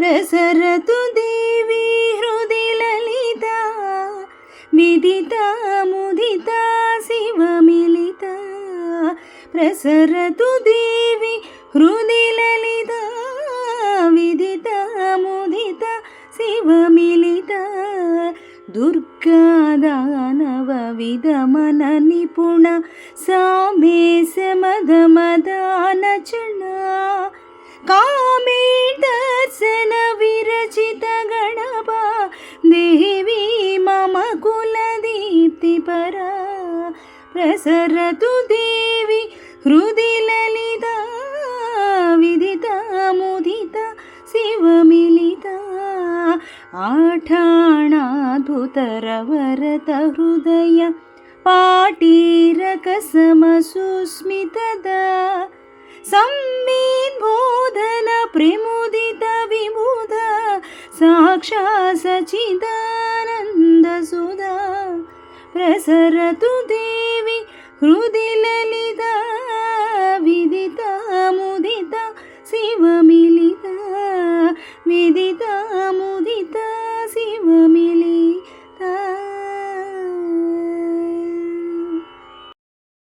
प्रसरतु देवी हृदि ललिता विदिता मुदिता शिवमिलिता प्रसरतु देवी हृदि ललिता विदिता मुदिता शिवमिलिता दुर्गा दानव विदमन निपुण सामेश मद मदानचण कामे दर्शन विरचित गणपा देवी मम कुलदीप्ति परा प्रसरतु देवी हृदि ललिता विदिता मुदिता शिवमिलिता आठाणाधुतरवरत हृदय पाटीरक समसुस्मितदा संविद्बोधन प्रमुदित विमुद साक्षात् सच्चिदानन्द सुधा प्रसरतु देवी हृदि ललिता